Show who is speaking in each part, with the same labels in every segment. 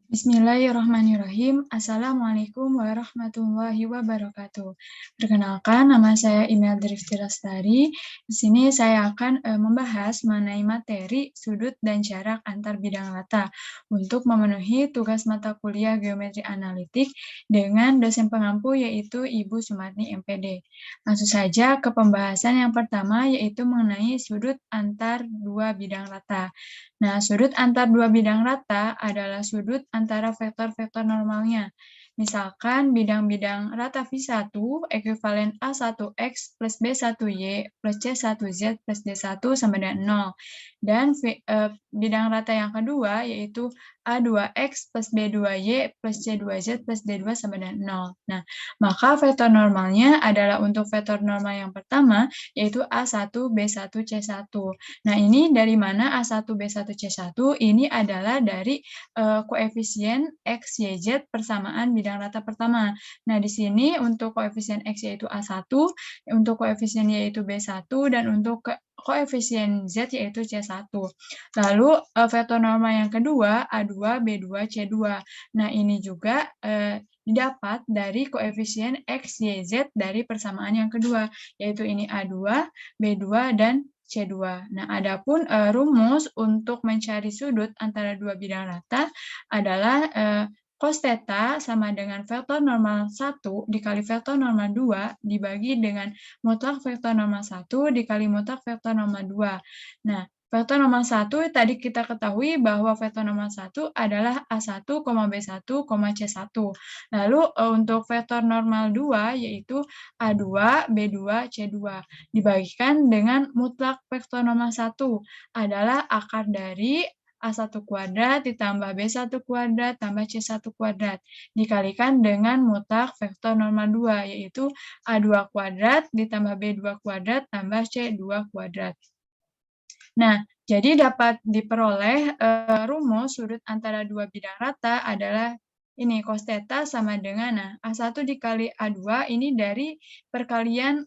Speaker 1: Bismillahirrahmanirrahim. Assalamualaikum warahmatullahi wabarakatuh. Perkenalkan, nama saya Imel Drifti Lestari. Di sini saya akan membahas mengenai materi sudut dan jarak antar bidang rata untuk memenuhi tugas mata kuliah Geometri Analitik dengan dosen pengampu yaitu Ibu Sumarni MPD. Langsung saja ke pembahasan yang pertama yaitu mengenai sudut antar dua bidang rata. Nah, sudut antar dua bidang rata adalah sudut antara vektor-vektor normalnya. Misalkan bidang-bidang rata V1 ekuivalen A1X plus B1Y plus C1Z plus D1 sama dengan 0. Dan bidang rata yang kedua yaitu A2X plus B2Y plus C2Z plus D2 sama dengan 0. Nah, maka vektor normalnya adalah untuk vektor normal yang pertama yaitu A1, B1, C1. Nah, ini dari mana A1, B1, C1? Ini adalah dari koefisien X, Y, Z persamaan bidang rata pertama. Nah, di sini untuk koefisien X yaitu A1, untuk koefisien Y yaitu B1, dan untuk koefisien Z yaitu C1. Lalu vektor normal yang kedua A2, B2, C2. Nah, ini juga didapat dari koefisien X, Y, Z dari persamaan yang kedua, yaitu ini A2, B2, dan C2. Nah, adapun rumus untuk mencari sudut antara dua bidang rata adalah cos theta sama dengan vektor normal 1 dikali vektor normal 2 dibagi dengan mutlak vektor normal 1 dikali mutlak vektor normal 2. Nah, vektor normal 1 tadi kita ketahui bahwa vektor normal 1 adalah A1, B1, C1. Lalu untuk vektor normal 2 yaitu A2, B2, C2 dibagikan dengan mutlak vektor normal 1 adalah akar dari A1 kuadrat ditambah B1 kuadrat tambah C1 kuadrat dikalikan dengan mutlak vektor normal 2 yaitu A2 kuadrat ditambah B2 kuadrat tambah C2 kuadrat. Nah, jadi dapat diperoleh rumus sudut antara dua bidang rata adalah ini cos theta sama dengan A1 dikali A2 ini dari perkalian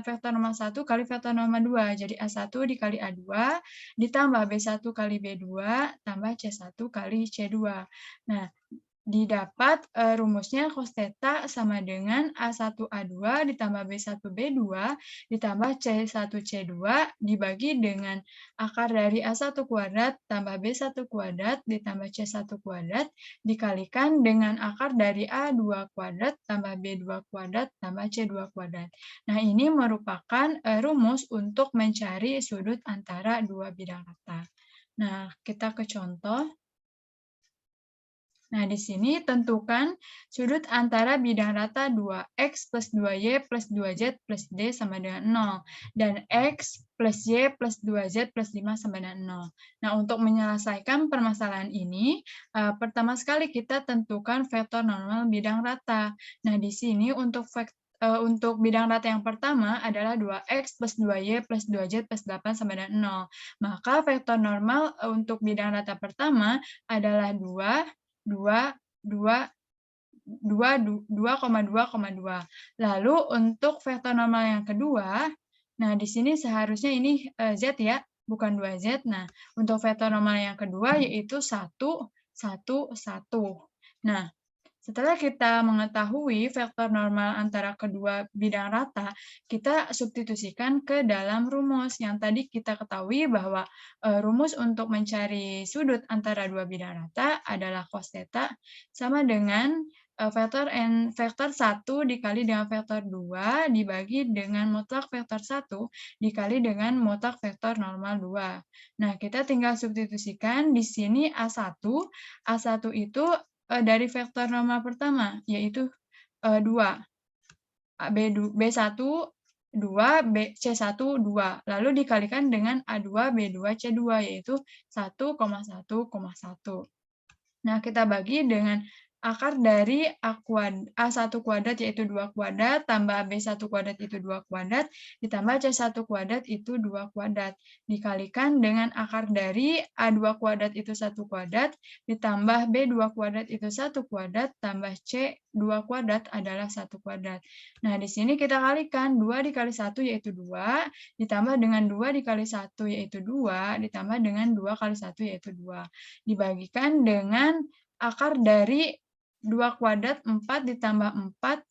Speaker 1: vektor normal 1 kali vektor normal 2. Jadi A1 dikali A2 ditambah B1 kali B2 tambah C1 kali C2. Nah, didapat rumusnya cos theta sama dengan A1A2 ditambah B1B2 ditambah C1C2 dibagi dengan akar dari A1 kuadrat tambah B1 kuadrat ditambah C1 kuadrat dikalikan dengan akar dari A2 kuadrat tambah B2 kuadrat tambah C2 kuadrat. Nah, ini merupakan rumus untuk mencari sudut antara dua bidang rata. Nah, kita ke contoh. Nah, di sini tentukan sudut antara bidang rata 2x plus 2y plus 2z plus d sama dengan 0. Dan x plus y plus 2z plus 5 sama dengan 0. Nah, untuk menyelesaikan permasalahan ini, pertama sekali kita tentukan vektor normal bidang rata. Nah, di sini untuk bidang rata yang pertama adalah 2x plus 2y plus 2z plus 8 sama dengan 0. Maka vektor normal untuk bidang rata pertama adalah 2,2,2. Lalu untuk vektor normal yang kedua, nah di sini seharusnya ini Z ya, bukan 2Z. Nah, untuk vektor normal yang kedua yaitu 1, 1, 1. Nah, setelah kita mengetahui vektor normal antara kedua bidang rata, kita substitusikan ke dalam rumus yang tadi kita ketahui bahwa rumus untuk mencari sudut antara dua bidang rata adalah cos theta sama dengan vektor 1 dikali dengan vektor 2 dibagi dengan mutlak vektor 1 dikali dengan mutlak vektor normal 2. Nah, kita tinggal substitusikan di sini A1 itu dari vektor normal pertama, yaitu 2. B1, 2, C1, 2. Lalu dikalikan dengan A2, B2, C2, yaitu 1,1,1. Nah, kita bagi dengan akar dari A1 kuadrat yaitu 2 kuadrat, tambah B1 kuadrat itu 2 kuadrat, ditambah C1 kuadrat itu 2 kuadrat. Dikalikan dengan akar dari A2 kuadrat itu 1 kuadrat, ditambah B2 kuadrat itu 1 kuadrat, tambah C2 kuadrat adalah 1 kuadrat. Nah, di sini kita kalikan 2 dikali 1 yaitu 2, ditambah dengan 2 dikali 1 yaitu 2, ditambah dengan 2 kali 1 yaitu 2. Dibagikan dengan akar dari 2 kuadrat 4 ditambah 4,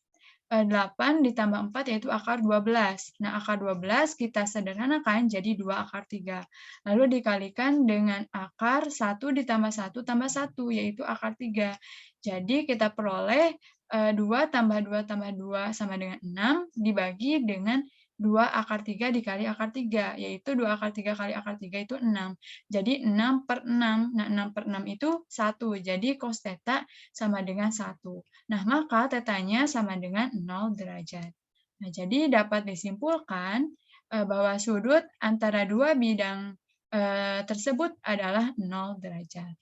Speaker 1: 8 ditambah 4 yaitu akar 12. Nah, akar 12 kita sederhanakan jadi 2 akar 3. Lalu dikalikan dengan akar 1 ditambah 1 tambah 1 yaitu akar 3. Jadi kita peroleh 2 tambah 2 tambah 2 sama dengan 6 dibagi dengan 2 akar 3 dikali akar 3, yaitu 2 akar 3 kali akar 3 itu 6. Jadi 6/6. Nah, 6/6 itu 1. Jadi cos theta sama dengan 1. Nah, maka tetanya sama dengan 0 derajat. Nah, jadi dapat disimpulkan bahwa sudut antara dua bidang tersebut adalah 0 derajat.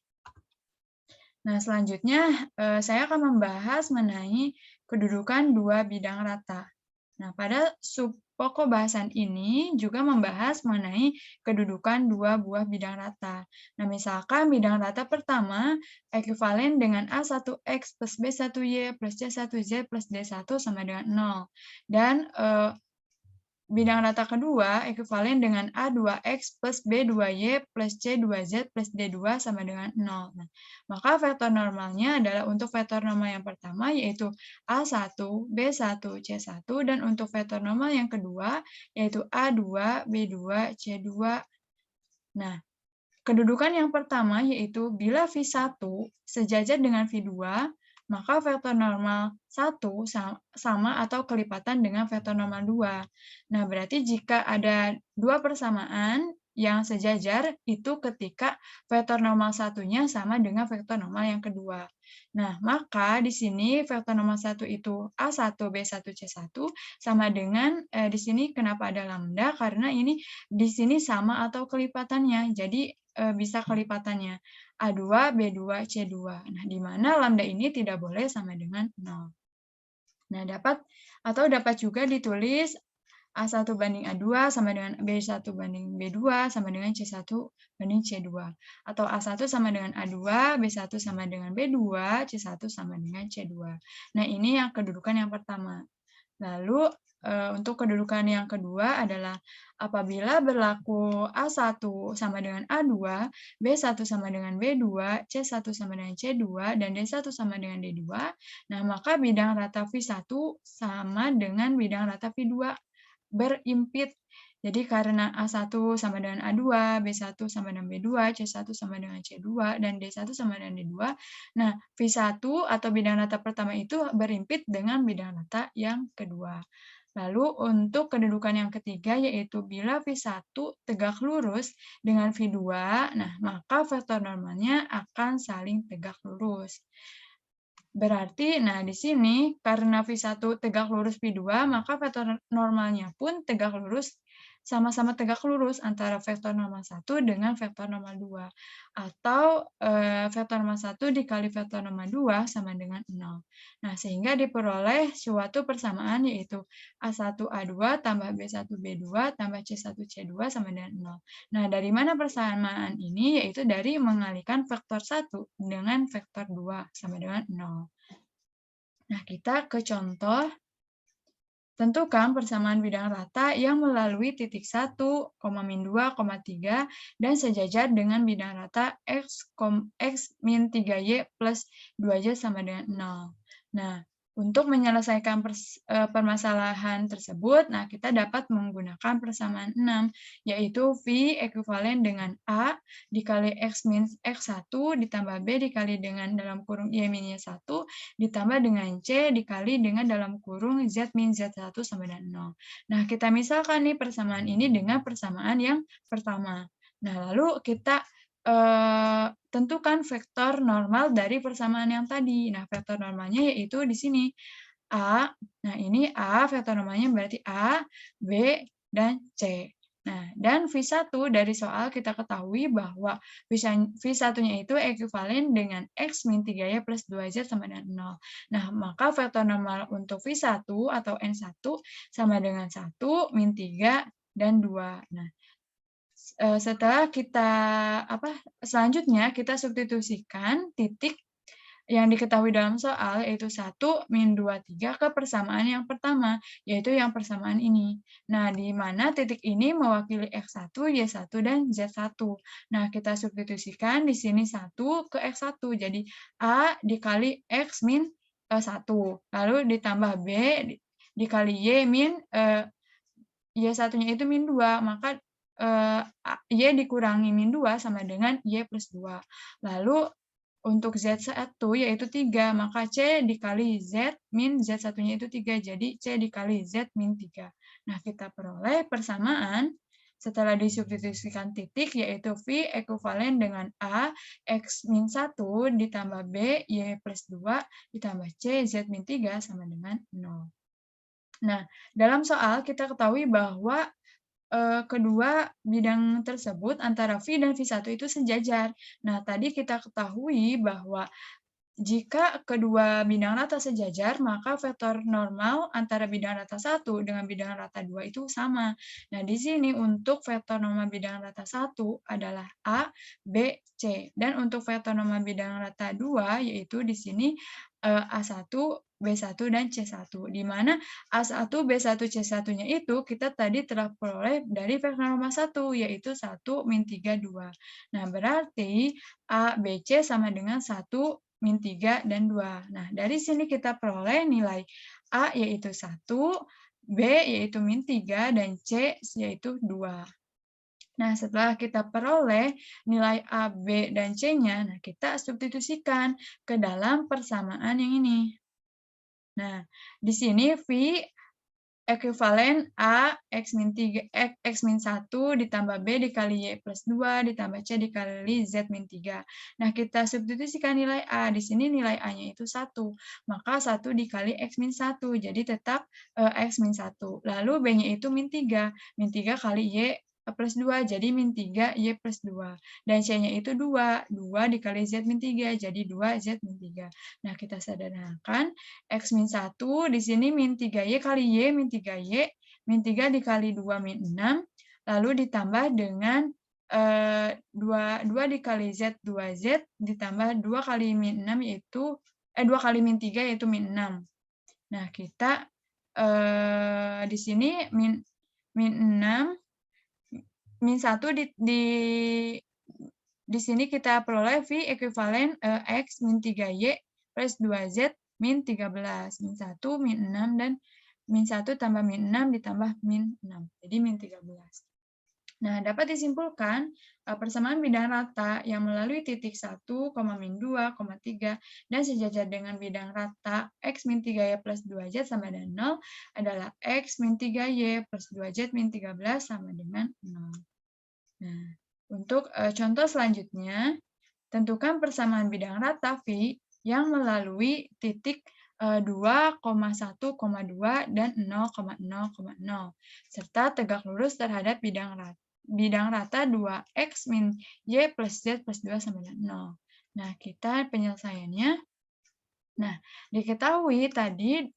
Speaker 1: Nah, selanjutnya saya akan membahas mengenai kedudukan dua bidang rata. Nah, pada subpokok bahasan ini juga membahas mengenai kedudukan dua buah bidang rata. Nah, misalkan bidang rata pertama ekuivalen dengan A1X plus B1Y plus C1Z plus D1 sama dengan 0. Dan bidang rata kedua ekuivalen dengan A2X plus B2Y plus C2Z plus D2 sama dengan 0. Nah, maka vektor normalnya adalah untuk vektor normal yang pertama yaitu A1, B1, C1, dan untuk vektor normal yang kedua yaitu A2, B2, C2. Nah, kedudukan yang pertama yaitu bila V1 sejajar dengan V2, maka vektor normal 1 sama atau kelipatan dengan vektor normal 2. Nah, berarti jika ada dua persamaan yang sejajar, itu ketika vektor normal satunya sama dengan vektor normal yang kedua. Nah, maka di sini vektor normal 1 itu A1, B1, C1 sama dengan, di sini kenapa ada lambda? Karena ini di sini sama atau kelipatannya, jadi bisa kelipatannya. A2, B2, C2. Nah, di mana lambda ini tidak boleh sama dengan 0. Nah, dapat juga ditulis A1 banding A2 sama dengan B1 banding B2 sama dengan C1 banding C2. Atau A1 sama dengan A2, B1 sama dengan B2, C1 sama dengan C2. Nah, ini yang kedudukan yang pertama. Lalu untuk kedudukan yang kedua adalah apabila berlaku A1 sama dengan A2, B1 sama dengan B2, C1 sama dengan C2, dan D1 sama dengan D2, nah maka bidang rata V1 sama dengan bidang rata V2 berimpit. Jadi karena A1 sama dengan A2, B1 sama dengan B2, C1 sama dengan C2, dan D1 sama dengan D2, nah V1 atau bidang rata pertama itu berimpit dengan bidang rata yang kedua. Lalu untuk kedudukan yang ketiga yaitu bila V1 tegak lurus dengan V2, nah maka vektor normalnya akan saling tegak lurus. Berarti, nah di sini karena V1 tegak lurus V2, maka vektor normalnya pun tegak lurus, sama-sama tegak lurus antara vektor normal 1 dengan vektor normal 2. Atau vektor normal 1 dikali vektor normal 2 sama dengan 0. Nah, sehingga diperoleh suatu persamaan yaitu A1A2 tambah B1B2 tambah C1C2 sama dengan 0. Nah, dari mana persamaan ini? Yaitu dari mengalikan vektor 1 dengan vektor 2 sama dengan 0. Nah, kita ke contoh. Tentukan persamaan bidang rata yang melalui titik 1, min 2, 3, dan sejajar dengan bidang rata X min 3Y plus 2Y sama dengan 0. Nah, untuk menyelesaikan permasalahan tersebut, nah kita dapat menggunakan persamaan 6, yaitu V ekuivalen dengan A dikali X min X1 ditambah B dikali dengan dalam kurung Y minus 1 ditambah dengan C dikali dengan dalam kurung Z min Z1 sama dengan 0. Nah, kita misalkan nih persamaan ini dengan persamaan yang pertama. Nah, lalu kita tentukan vektor normal dari persamaan yang tadi. Nah, vektor normalnya yaitu di sini A. Nah, ini A, vektor normalnya berarti A, B, dan C. Nah, dan V1 dari soal kita ketahui bahwa V1-nya itu ekuivalen dengan X min 3Y plus 2Z sama dengan 0. Nah, maka vektor normal untuk V1 atau N1 sama dengan 1, min 3, dan 2. Nah, setelah kita selanjutnya kita substitusikan titik yang diketahui dalam soal yaitu 1, min 2, 3 ke persamaan yang pertama, yaitu yang persamaan ini. Nah, di mana titik ini mewakili X1, Y1, dan Z1. Nah, kita substitusikan di sini 1 ke X1, jadi A dikali X min 1, lalu ditambah B dikali Y min Y1-nya itu min 2, maka Y dikurangi min 2 sama dengan Y plus 2. Lalu untuk Z1 yaitu 3, maka C dikali Z min Z1-nya itu 3, jadi C dikali Z min 3. Nah, kita peroleh persamaan setelah disubstitusikan titik, yaitu V ekuivalen dengan A, X min 1 ditambah B, Y plus 2 ditambah C, Z min 3 sama dengan 0. Nah, dalam soal kita ketahui bahwa kedua bidang tersebut antara V dan V1 itu sejajar. Nah, tadi kita ketahui bahwa jika kedua bidang rata sejajar, maka vektor normal antara bidang rata 1 dengan bidang rata 2 itu sama. Nah, di sini untuk vektor normal bidang rata 1 adalah A, B, C. Dan untuk vektor normal bidang rata 2 yaitu di sini A1, B1, dan C1. Di mana A1, B1, C1-nya itu kita tadi telah peroleh dari vektor normal 1, yaitu 1 min 3, 2. Nah, berarti A, B, C sama dengan 1, min 3, dan 2. Nah, dari sini kita peroleh nilai A yaitu 1, B yaitu min 3, dan C yaitu 2. Nah, setelah kita peroleh nilai A, B, dan C-nya, nah kita substitusikan ke dalam persamaan yang ini. Nah, di sini V ekuivalen A X min 3, X min 1 ditambah B dikali Y plus 2 ditambah C dikali Z min 3. Nah, kita substitusikan nilai A. Di sini nilai A-nya itu 1. Maka 1 dikali X min 1. Jadi tetap X min 1. Lalu B-nya itu min 3. Min 3 kali Y plus 2. Jadi min 3 Y plus 2. Dan C-nya itu 2. 2 dikali Z min 3. Jadi 2 Z min 3. Nah, kita sederhanakan. X min 1, di sini min 3Y kali Y, min 3Y, min 3 dikali 2, min 6, lalu ditambah dengan 2 dikali Z, 2Z, ditambah 2 kali min 6 yaitu, 2 kali min 3 yaitu min 6. Nah, kita di sini min 6, min 1 di sini kita peroleh V ekuivalen X min 3Y plus 2Z min 13. Min 1, min 6, dan min 1 tambah min 6 ditambah min 6. Jadi min 13. Nah, dapat disimpulkan persamaan bidang rata yang melalui titik 1, min 2, 3, dan sejajar dengan bidang rata X min 3Y plus 2Z sama dengan 0 adalah X min 3Y plus 2Z min 13 sama dengan 0. Nah, untuk contoh selanjutnya, tentukan persamaan bidang rata V yang melalui titik 2,1,2 dan 0,0,0 serta tegak lurus terhadap bidang rata 2x min y plus z plus 2 sama dengan 0. Nah, kita penyelesaiannya. Nah, diketahui tadi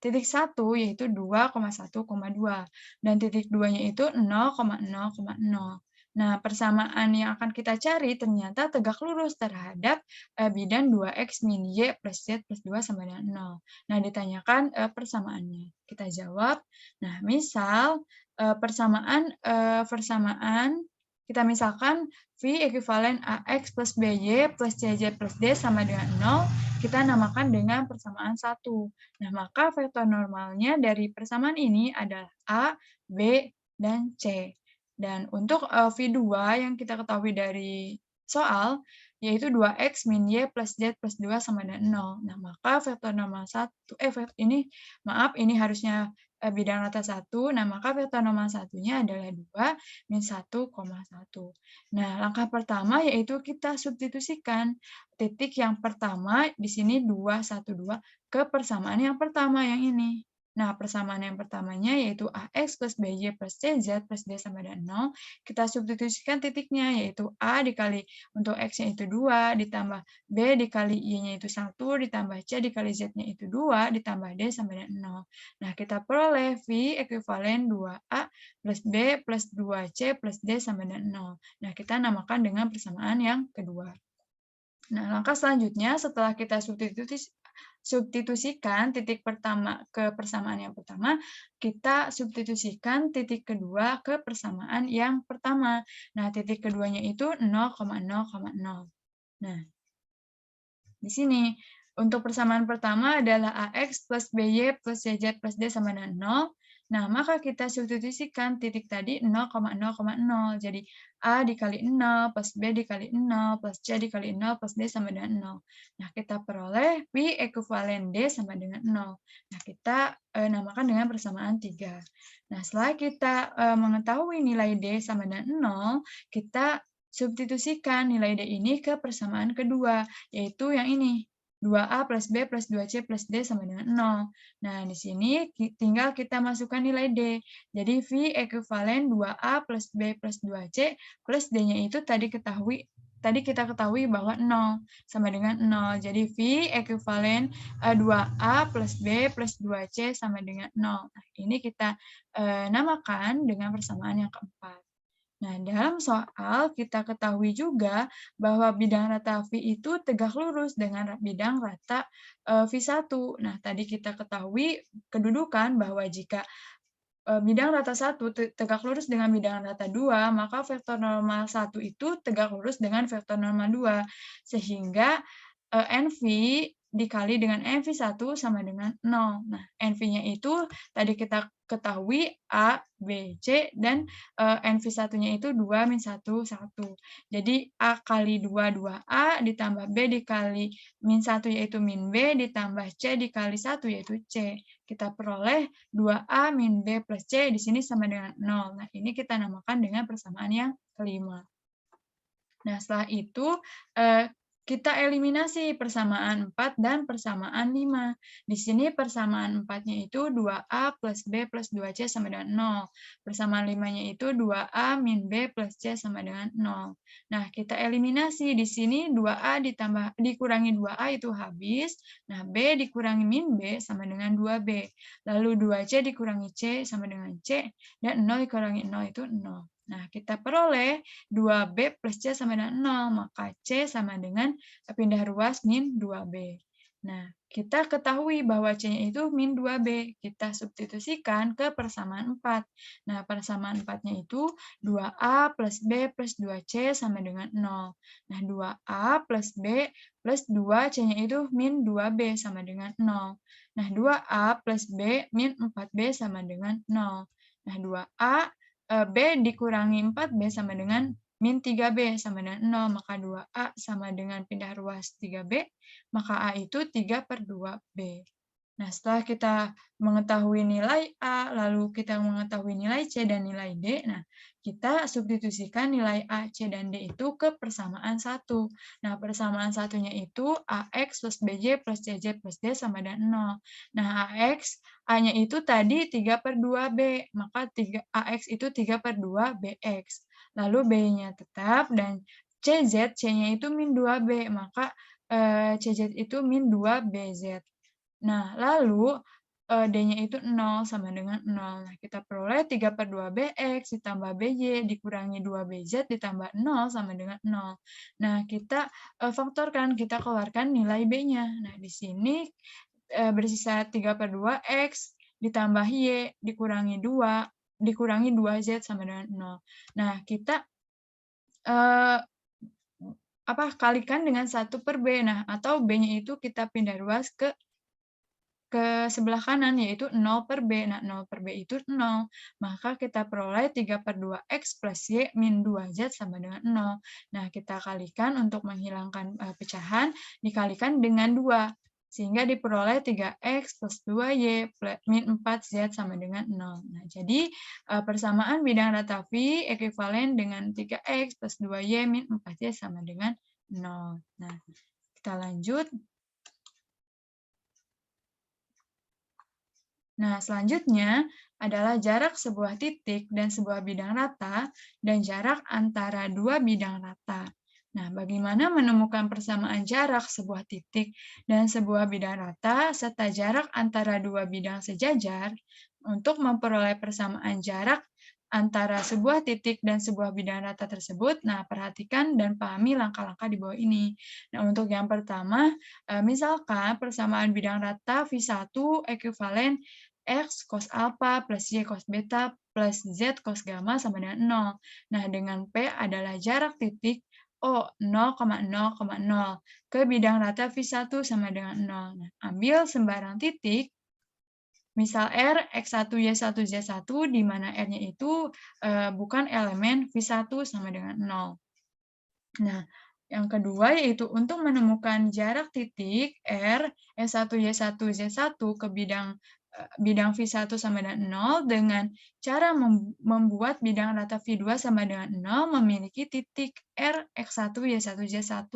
Speaker 1: titik 1 yaitu 2,1,2 dan titik 2-nya itu 0,0,0. Nah, persamaan yang akan kita cari ternyata tegak lurus terhadap bidang 2x min y plus z plus 2 sama dengan 0. Nah, ditanyakan persamaannya. Kita jawab. Nah, misal persamaan kita misalkan V ekuivalen AX plus BY plus CZ plus D sama dengan 0, kita namakan dengan persamaan 1. Nah, maka vektor normalnya dari persamaan ini adalah A, B, dan C. Dan untuk V2 yang kita ketahui dari soal, yaitu 2x min y plus z plus 2 sama dengan 0. Nah, maka vektor normal 1, ini harusnya bidang rata 1, nah maka vektor normal 1-nya adalah 2 min 1,1. Nah, langkah pertama yaitu kita substitusikan titik yang pertama di sini 2, 1, 2 ke persamaan yang pertama yang ini. Nah, persamaan yang pertamanya yaitu AX plus BY plus CZ plus D sama dengan 0. Kita substitusikan titiknya yaitu A dikali untuk X-nya itu 2, ditambah B dikali Y-nya itu 1, ditambah C dikali Z-nya itu 2, ditambah D sama dengan 0. Nah, kita peroleh V ekuivalen 2A plus B plus 2C plus D sama dengan 0. Nah, kita namakan dengan persamaan yang kedua. Nah, langkah selanjutnya setelah kita substitusikan titik pertama ke persamaan yang pertama, kita substitusikan titik kedua ke persamaan yang pertama. Nah, titik keduanya itu 0,0,0. Nah, di sini untuk persamaan pertama adalah AX plus BY plus CZ plus D sama dengan 0. Nah, maka kita substitusikan titik tadi 0,0,0. Jadi A dikali 0 plus B dikali 0 plus C dikali 0 plus D sama dengan 0. Nah, kita peroleh P ekuivalen D sama dengan 0. Nah, kita namakan dengan persamaan 3. Nah, setelah kita mengetahui nilai D sama dengan 0, kita substitusikan nilai D ini ke persamaan kedua, yaitu yang ini, 2A plus B plus 2C plus D sama dengan 0. Nah, di sini tinggal kita masukkan nilai D. Jadi, V ekuivalen 2A plus B plus 2C plus D-nya itu tadi kita ketahui bahwa 0, sama dengan 0. Jadi, V ekuivalen 2A plus B plus 2C sama dengan 0. Nah, ini kita namakan dengan persamaan yang keempat. Nah, dalam soal kita ketahui juga bahwa bidang rata V itu tegak lurus dengan bidang rata V1. Nah, tadi kita ketahui kedudukan bahwa jika bidang rata 1 tegak lurus dengan bidang rata 2, maka vektor normal 1 itu tegak lurus dengan vektor normal 2. Sehingga NV dikali dengan NV1 sama dengan 0. Nah, NV-nya itu tadi kita ketahui A, B, C, dan NV1-nya itu 2 min 1, 1. Jadi A kali 2, 2A, ditambah B dikali min 1 yaitu min B, ditambah C dikali 1 yaitu C. Kita peroleh 2A min B plus C di sini sama dengan 0. Nah, ini kita namakan dengan persamaan yang kelima. Nah, setelah itu kita eliminasi persamaan 4 dan persamaan 5. Di sini persamaan 4-nya itu 2A plus B plus 2C sama dengan 0. Persamaan 5-nya itu 2A min B plus C sama dengan 0. Nah, kita eliminasi. Di sini 2A dikurangi 2A itu habis. Nah, B dikurangi min B sama dengan 2B. Lalu 2C dikurangi C sama dengan C. Dan 0 dikurangi 0 itu 0. Nah, kita peroleh 2B plus C sama dengan 0, maka C sama dengan pindah ruas min 2B. Nah, kita ketahui bahwa C-nya itu min 2B. Kita substitusikan ke persamaan 4. Nah, persamaan 4-nya itu 2A plus B plus 2C sama dengan 0. Nah, 2A plus B plus 2, C-nya itu min 2B sama dengan 0. Nah, 2A plus B min 4B sama dengan 0. Nah, 2A B dikurangi 4B sama dengan min 3B sama dengan 0, maka 2A sama dengan pindah ruas 3B, maka A itu 3/2B. Nah, setelah kita mengetahui nilai A, lalu kita mengetahui nilai C dan nilai D, nah, kita substitusikan nilai A, C, dan D itu ke persamaan 1. Nah, persamaan satunya itu AX plus BJ plus CJ plus D sama dengan 0. Nah, A-nya itu tadi 3/2B, maka AX itu 3/2BX. Lalu B-nya tetap, dan CZ, C-nya itu min 2B, maka CZ itu min 2BZ. Nah, lalu D-nya itu 0 sama dengan 0. Nah, kita peroleh 3/2BX ditambah BY dikurangi 2BZ ditambah 0 sama dengan 0. Nah, kita faktorkan, kita keluarkan nilai B-nya. Nah, di sini bersisa 3/2X ditambah Y dikurangi 2, dikurangi 2Z sama dengan 0. Nah, kita kalikan dengan 1/B. Nah, atau B-nya itu kita pindah ruas ke sebelah kanan, yaitu 0/B. Nah, 0/B itu 0. Maka kita peroleh 3/2X plus Y min 2Z sama dengan 0. Nah, kita kalikan untuk menghilangkan pecahan, dikalikan dengan 2. Sehingga diperoleh 3X plus 2Y min 4Z sama dengan 0. Nah, jadi persamaan bidang rata V ekuivalen dengan 3X plus 2Y min 4Y sama dengan 0. Nah, kita lanjut. Nah, selanjutnya adalah jarak sebuah titik dan sebuah bidang rata dan jarak antara dua bidang rata. Nah, bagaimana menemukan persamaan jarak sebuah titik dan sebuah bidang rata serta jarak antara dua bidang sejajar? Untuk memperoleh persamaan jarak antara sebuah titik dan sebuah bidang rata tersebut. Nah, perhatikan dan pahami langkah-langkah di bawah ini. Nah, untuk yang pertama, misalkan persamaan bidang rata V1 ekuivalen X cos alpha plus Y cos beta plus Z cos gamma sama dengan 0. Nah, dengan P adalah jarak titik O 0,0,0 ke bidang rata V1 sama dengan 0. Nah, ambil sembarang titik, misal R, X1, Y1, Z1, di mana R-nya itu bukan elemen V1 sama dengan 0. Nah, yang kedua yaitu untuk menemukan jarak titik R, S1, Y1, Z1 ke bidang V1 sama dengan 0 dengan cara membuat bidang rata V2 sama dengan 0 memiliki titik R, X1, Y1, Z1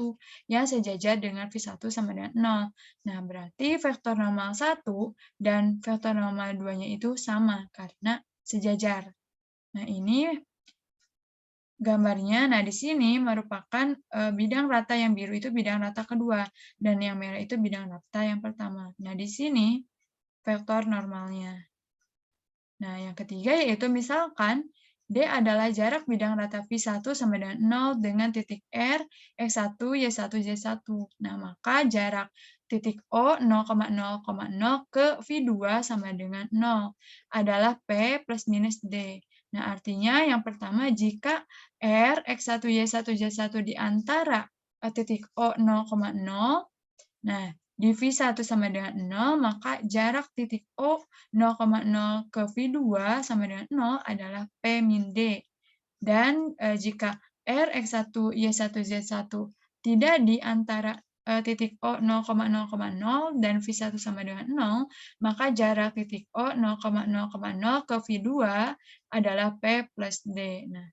Speaker 1: yang sejajar dengan V1 sama dengan 0. Nah, berarti vektor normal 1 dan vektor normal 2-nya itu sama karena sejajar. Nah, ini gambarnya. Nah, di sini merupakan bidang rata yang biru itu bidang rata kedua, dan yang merah itu bidang rata yang pertama. Nah, di sini vektor normalnya. Nah, yang ketiga yaitu misalkan D adalah jarak bidang rata V1 sama dengan 0 dengan titik R, X1, Y1, Z1. Nah, maka jarak titik O 0,0,0 ke V2 sama dengan 0 adalah P plus minus D. Nah, artinya yang pertama jika R, X1, Y1, Z1 di antara titik O 0,0, nah, di V1 sama dengan 0, maka jarak titik O 0,0 ke V2 sama dengan 0 adalah P min D. Dan jika R, X1, Y1, Z1 tidak di antara titik O 0,0,0 dan V1 sama dengan 0, maka jarak titik O 0,0,0 ke V2 adalah P plus D. Nah,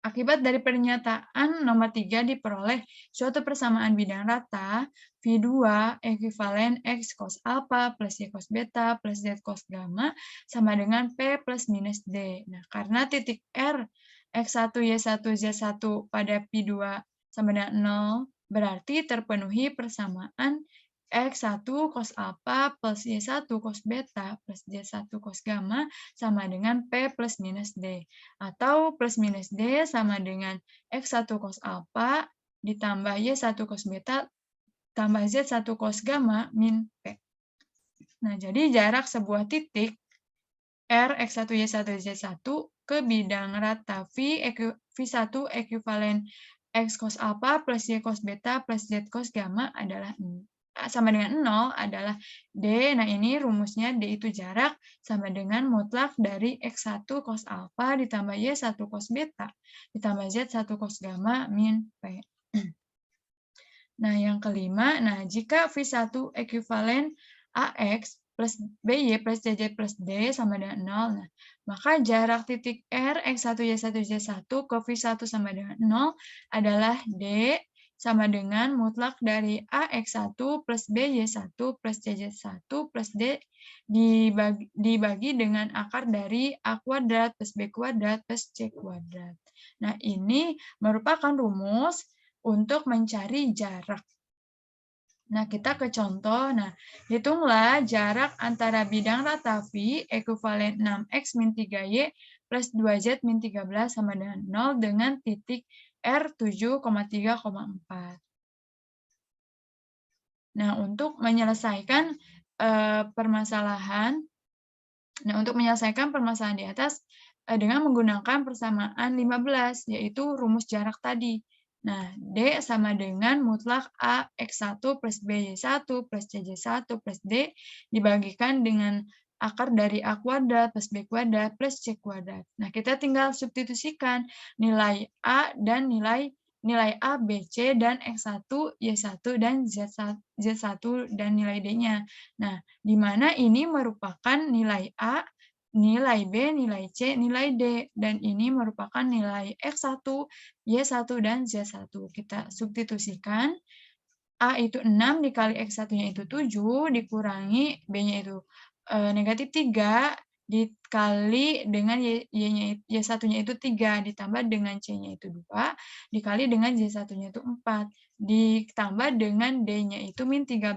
Speaker 1: akibat dari pernyataan nomor 3 diperoleh suatu persamaan bidang rata V2 ekuivalen X cos alpha plus Y cos beta plus Z cos gamma sama dengan P plus minus D. Nah, karena titik R X1, Y1, Z1 pada P2 sama dengan 0 berarti terpenuhi persamaan X1 cos alpha plus Y1 cos beta plus Z1 cos gamma sama dengan P plus minus D. Atau plus minus D sama dengan X1 cos alpha ditambah Y1 cos beta tambah Z1 cos gamma min P. Nah, jadi jarak sebuah titik R, X1, Y1, Z1 ke bidang rata V1 ekuivalen X cos alpha plus Y cos beta plus Z cos gamma adalah sama dengan 0 adalah D. Nah, ini rumusnya D itu jarak sama dengan mutlak dari X1 cos alpha ditambah Y1 cos beta ditambah Z1 cos gamma min P. Nah, yang kelima, nah jika V1 ekuivalen AX plus BY plus CJ plus D sama dengan 0, nah, maka jarak titik R, X1, Y1, Z1 ke V1 sama dengan 0 adalah D sama dengan mutlak dari AX1 plus BY1 plus CJ1 plus D dibagi dengan akar dari A kuadrat plus B kuadrat plus C kuadrat. Nah, ini merupakan rumus untuk mencari jarak. Nah, kita ke contoh. Nah, hitunglah jarak antara bidang rata V ekuivalen 6X min 3Y plus 2Z min 13 sama dengan 0 dengan titik R 7,3,4. Nah, untuk menyelesaikan permasalahan di atas dengan menggunakan persamaan 15, yaitu rumus jarak tadi. Nah, D sama dengan mutlak A X1 plus BY1 plus CJ1 plus D dibagikan dengan akar dari A kuadrat plus B kuadrat plus C kuadrat. Nah, kita tinggal substitusikan nilai A dan nilai A, B, C, dan X1, Y1, dan Z1 dan nilai D-nya. Nah, di mana ini merupakan nilai A, nilai B, nilai C, nilai D, dan ini merupakan nilai X1, Y1, dan Z1. Kita substitusikan, A itu 6 dikali X1-nya itu 7, dikurangi B-nya itu negatif 3, dikali dengan Y1-nya itu 3, ditambah dengan C-nya itu 2, dikali dengan Z1-nya itu 4, ditambah dengan D-nya itu min 13.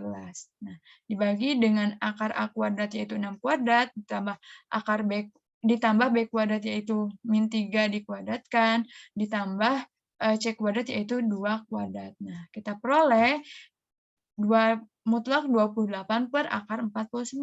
Speaker 1: Nah, dibagi dengan akar A kuadrat yaitu 6 kuadrat, ditambah akar B ditambah B kuadrat yaitu min 3 dikuadratkan, ditambah C kuadrat yaitu 2 kuadrat. Nah, kita peroleh 2 mutlak 28 per akar 49.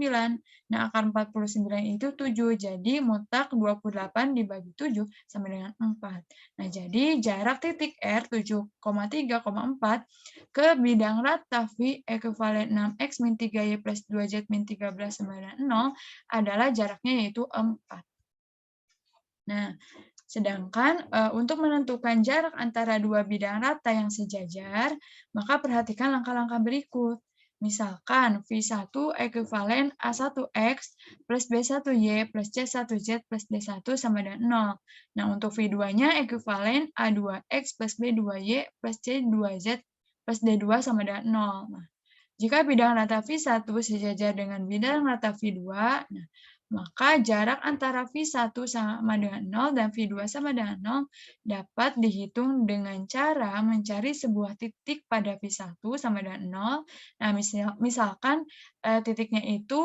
Speaker 1: Nah, akar 49 itu 7, jadi mutlak 28 dibagi 7 sama dengan 4. Nah, jadi jarak titik R 7,3,4 ke bidang rata V ekuivalen 6X min 3Y plus 2Z min 13 sama dengan 0 adalah jaraknya yaitu 4. Nah, sedangkan untuk menentukan jarak antara dua bidang rata yang sejajar, maka perhatikan langkah-langkah berikut. Misalkan V1 ekuivalen A1X plus B1Y plus C1Z plus D1 sama dengan 0. Nah, untuk V2-nya ekuivalen A2X plus B2Y plus C2Z plus D2 sama dengan 0. Nah, jika bidang rata V1 sejajar dengan bidang rata V2, nah, maka jarak antara V1 sama dengan 0 dan V2 sama dengan 0 dapat dihitung dengan cara mencari sebuah titik pada V1 sama dengan 0. Nah, misalkan titiknya itu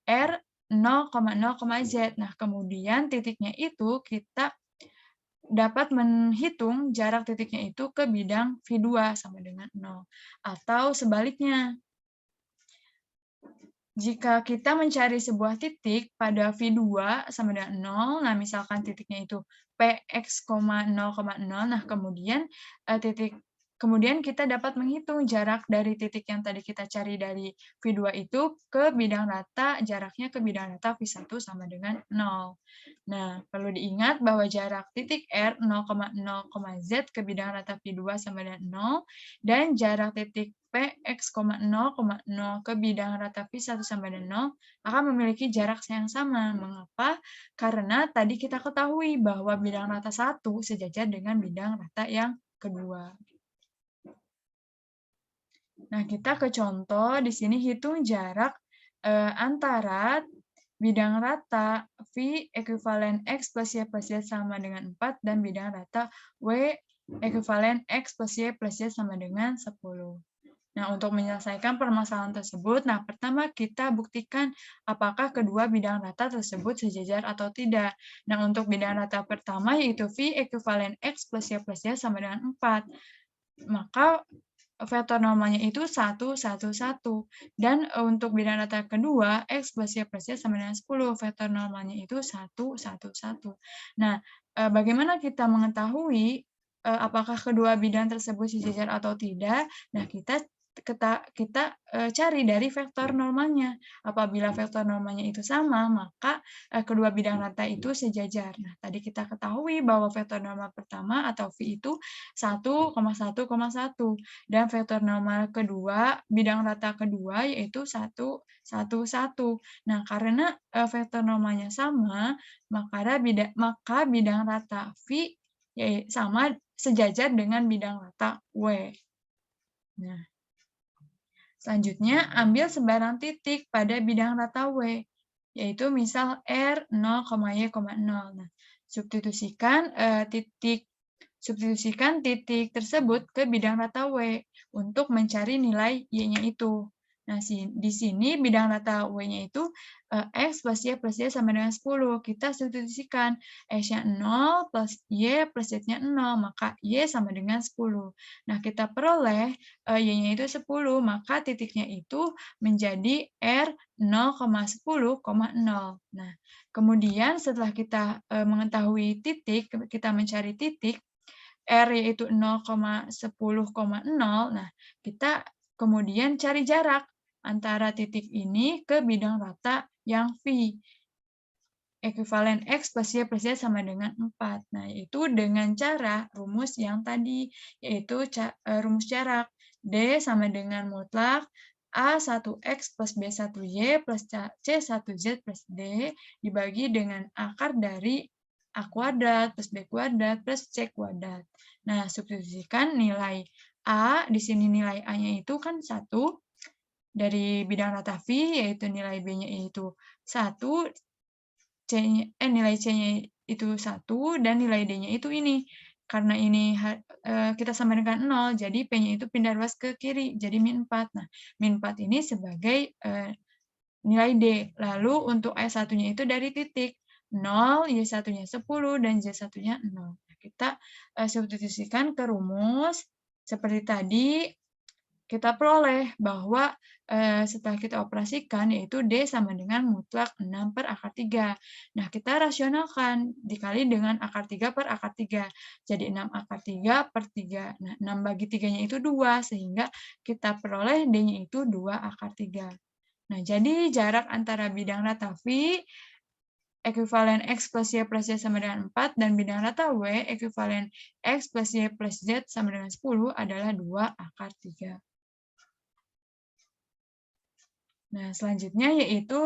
Speaker 1: R 0,0, Z. Nah, kemudian titiknya itu kita dapat menghitung jarak titiknya itu ke bidang V2 sama dengan 0. Atau sebaliknya, jika kita mencari sebuah titik pada V2 sama dengan 0, nah misalkan titiknya itu Px, 0,0, nah kemudian kita dapat menghitung jarak dari titik yang tadi kita cari dari V2 itu ke bidang rata, jaraknya ke bidang rata V1 sama dengan 0. Nah, perlu diingat bahwa jarak titik R 0,0, Z ke bidang rata V2 sama dengan 0, dan jarak titik Px, 0,0 ke bidang rata V1 sama dengan 0 akan memiliki jarak yang sama. Mengapa? Karena tadi kita ketahui bahwa bidang rata 1 sejajar dengan bidang rata yang kedua. Nah, kita ke contoh di sini hitung jarak antara bidang rata V ekuivalen X plus Y plus Z sama dengan 4 dan bidang rata W ekuivalen X plus Y plus Z sama dengan 10. Nah, untuk menyelesaikan permasalahan tersebut, nah pertama kita buktikan apakah kedua bidang rata tersebut sejajar atau tidak. Nah, untuk bidang rata pertama yaitu V ekuivalen X plus Y plus Z sama dengan 4. Maka vektor normalnya itu 1, 1, 1. Dan untuk bidang rata kedua, X plus Y plus Z sama dengan 10. Vektor normalnya itu 1, 1, 1. Nah, bagaimana kita mengetahui apakah kedua bidang tersebut sejajar atau tidak? Nah, kita cari dari vektor normalnya. Apabila vektor normalnya itu sama, maka kedua bidang rata itu sejajar. Nah, tadi kita ketahui bahwa vektor normal pertama atau V itu 1,1,1 dan vektor normal kedua, bidang rata kedua yaitu 1, 1, 1. Nah, karena vektor normalnya sama, maka bidang rata V sama sejajar dengan bidang rata W. Nah, selanjutnya, ambil sembarang titik pada bidang rata W, yaitu misal R 0,Y,0. Nah, substitusikan titik tersebut ke bidang rata W untuk mencari nilai Y-nya itu. Nah, di sini bidang rata W-nya itu X plus Y plus Z sama dengan 10. Kita substitusikan X-nya 0 plus Y plus Z-nya 0, maka Y sama dengan 10. Nah, kita peroleh Y-nya itu 10, maka titiknya itu menjadi R 0,10,0. Nah, kemudian setelah kita mengetahui titik, kita mencari titik, R yaitu 0,10,0, nah kita kemudian cari jarak antara titik ini ke bidang rata yang V. Ekuivalen X plus Y plus Z sama dengan 4. Nah, yaitu dengan cara rumus yang tadi, yaitu rumus jarak. D sama dengan mutlak A1X plus B1Y plus C1Z plus D dibagi dengan akar dari A kuadrat plus B kuadrat plus C kuadrat. Nah, substitusikan nilai A, di sini nilai A-nya itu kan 1, dari bidang rata V, yaitu nilai B-nya itu 1, nilai C-nya itu 1, dan nilai D-nya itu ini. Karena ini kita sama dengan 0, jadi P-nya itu pindah ruas ke kiri, jadi min 4. Nah, min 4 ini sebagai nilai D. Lalu untuk S1-nya itu dari titik. 0, Y1-nya 10, dan Z1-nya 0. Nah, kita substitusikan ke rumus seperti tadi, kita peroleh bahwa setelah kita operasikan, yaitu D sama dengan mutlak 6 per akar 3. Nah, kita rasionalkan, dikali dengan akar 3 per akar 3. Jadi 6 akar 3 per 3. Nah, 6 bagi 3-nya itu 2, sehingga kita peroleh D-nya itu 2 akar 3. Nah, jadi jarak antara bidang rata V ekuivalen X plus Y plus Z sama dengan 4, dan bidang rata W ekuivalen X plus Y plus Z sama dengan 10 adalah 2 akar 3. Nah, selanjutnya yaitu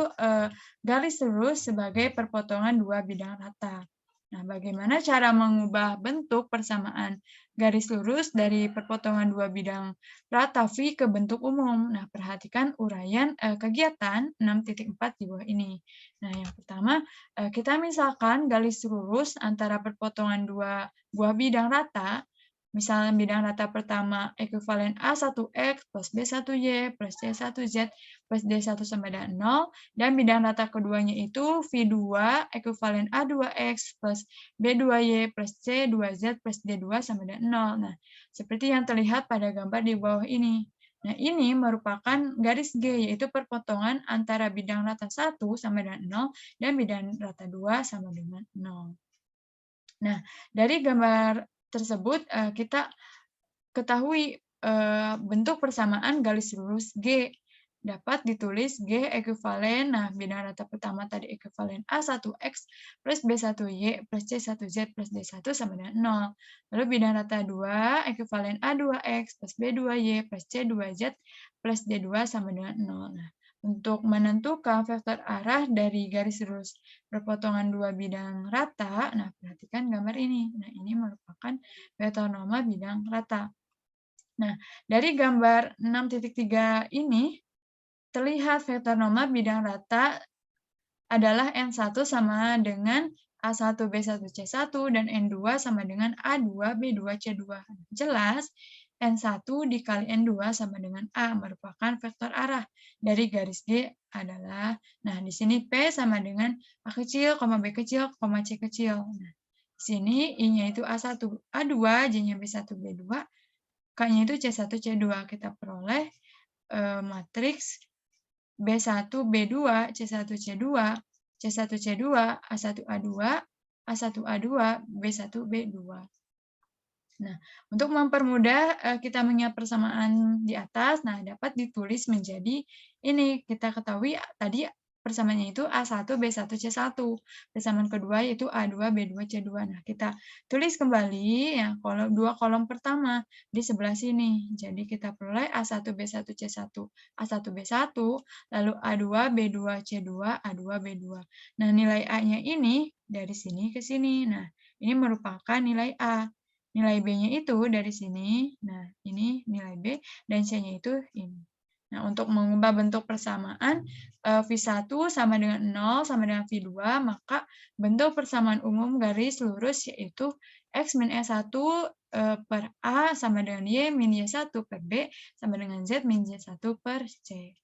Speaker 1: garis lurus sebagai perpotongan dua bidang rata. Nah, bagaimana cara mengubah bentuk persamaan garis lurus dari perpotongan dua bidang rata V ke bentuk umum? Nah, perhatikan uraian kegiatan 6.4 di bawah ini. Nah, yang pertama, kita misalkan garis lurus antara perpotongan dua buah bidang rata. Misalnya bidang rata pertama ekuivalen A1X plus B1Y plus C1Z plus D1 sama dengan 0, dan bidang rata keduanya itu V2 ekuivalen A2X plus B2Y plus C2Z plus D2 sama dengan 0. Nah, seperti yang terlihat pada gambar di bawah ini. Nah, ini merupakan garis G, yaitu perpotongan antara bidang rata 1 sama dengan 0 dan bidang rata 2 sama dengan 0. Nah, dari gambar tersebut kita ketahui bentuk persamaan garis lurus G. Dapat ditulis G ekuivalen, nah bidang rata pertama tadi ekuivalen A1X plus B1Y plus C1Z plus D1 sama dengan 0. Lalu bidang rata 2 ekuivalen A2X plus B2Y plus C2Z plus D2 sama dengan 0. Nah, untuk menentukan vektor arah dari garis lurus perpotongan dua bidang rata, nah perhatikan gambar ini. Nah, ini merupakan vektor norma bidang rata. Nah, dari gambar 6.3 ini, terlihat vektor norma bidang rata adalah N1 sama dengan A1B1C1 dan N2 sama dengan A2B2C2. Jelas, N1 dikali N2 sama dengan A merupakan vektor arah dari garis G adalah, nah di sini P sama dengan A kecil, B kecil, C kecil. Nah, di sini I-nya itu A1, A2, J-nya B1, B2, K-nya itu C1, C2. Kita peroleh matriks B1, B2, C1, C2, C1, C2, A1, A2, A1, A2, B1, B2. Nah, untuk mempermudah kita mengingat persamaan di atas, nah dapat ditulis menjadi ini. Kita ketahui tadi persamaannya itu A1, B1, C1. Persamaan kedua yaitu A2, B2, C2. Nah, kita tulis kembali ya dua kolom pertama di sebelah sini. Jadi kita peroleh A1, B1, C1, A1, B1, lalu A2, B2, C2, A2, B2. Nah, nilai A-nya ini dari sini ke sini. Nah, ini merupakan nilai A. Nilai B-nya itu dari sini. Nah, ini nilai B, dan C-nya itu ini. Nah, untuk mengubah bentuk persamaan V1 sama dengan 0 sama dengan V2, maka bentuk persamaan umum garis lurus yaitu X min E1 per A sama dengan Y min Y1 per B sama dengan Z min Y1 per C.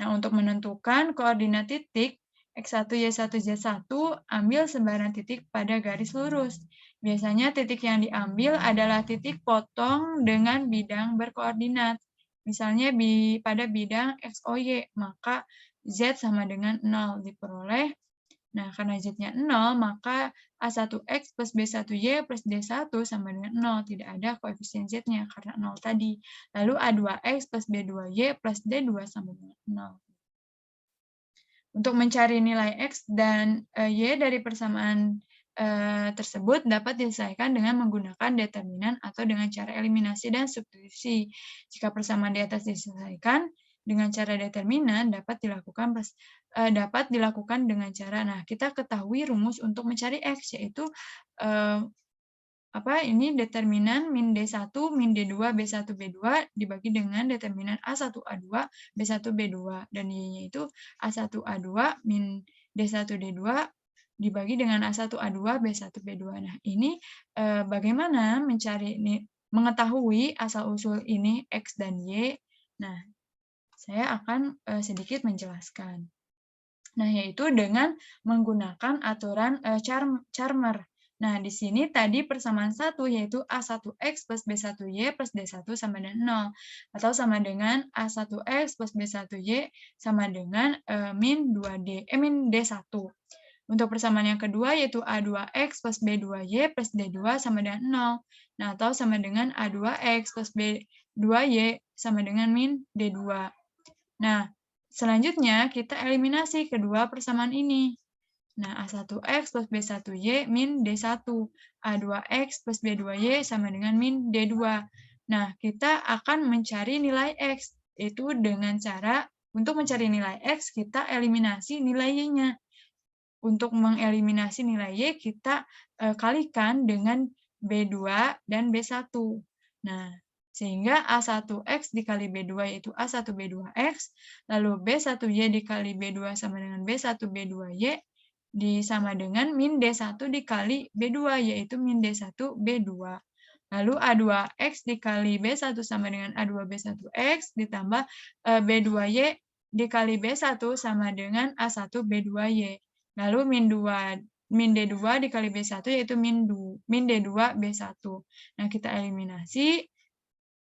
Speaker 1: Nah, untuk menentukan koordinat titik X1, Y1, Z1, ambil sebaran titik pada garis lurus. Biasanya titik yang diambil adalah titik potong dengan bidang berkoordinat. Misalnya pada bidang XOY, maka Z sama dengan 0 diperoleh. Nah, karena Z-nya 0, maka A1X plus B1Y plus D1 sama dengan 0. Tidak ada koefisien Z-nya karena 0 tadi. Lalu A2X plus B2Y plus D2 sama dengan 0. Untuk mencari nilai X dan Y dari persamaan tersebut dapat diselesaikan dengan menggunakan determinan atau dengan cara eliminasi dan substitusi. Jika persamaan di atas diselesaikan dengan cara determinan dapat dilakukan dengan cara, nah kita ketahui rumus untuk mencari X, yaitu ini determinan min D1 min D2 B1 B2 dibagi dengan determinan A1 A2 B1 B2, dan Y-nya itu A1 A2 min D1 D2 dibagi dengan A1 A2 B1 B2. Nah, ini bagaimana mengetahui asal-usul ini X dan Y. Nah, saya akan sedikit menjelaskan. Nah, yaitu dengan menggunakan aturan Charmer. Nah, di sini tadi persamaan 1 yaitu A1X plus B1Y plus D1 sama dengan 0. Atau sama dengan A1X plus B1Y sama dengan min D1. Untuk persamaan yang kedua yaitu A2X plus B2Y plus D2 sama dengan 0. Nah, atau sama dengan A2X plus B2Y sama dengan min D2. Nah, selanjutnya kita eliminasi kedua persamaan ini. Nah, A1X plus B1Y min D1. A2X plus B2Y sama dengan min D2. Nah, kita akan mencari nilai X. Itu dengan cara, untuk mencari nilai X, kita eliminasi nilai Y-nya. Untuk mengeliminasi nilai Y, kita kalikan dengan B2 dan B1. Nah, sehingga A1X dikali B2 yaitu A1B2X, lalu B1Y dikali B2 sama dengan B1B2Y, sama dengan min D1 dikali B2, yaitu min D1B2. Lalu A2X dikali B1 sama dengan A2B1X, ditambah B2Y dikali B1 sama dengan A1B2Y. Lalu min D2 dikali B1 yaitu min D2B1. Nah, kita eliminasi.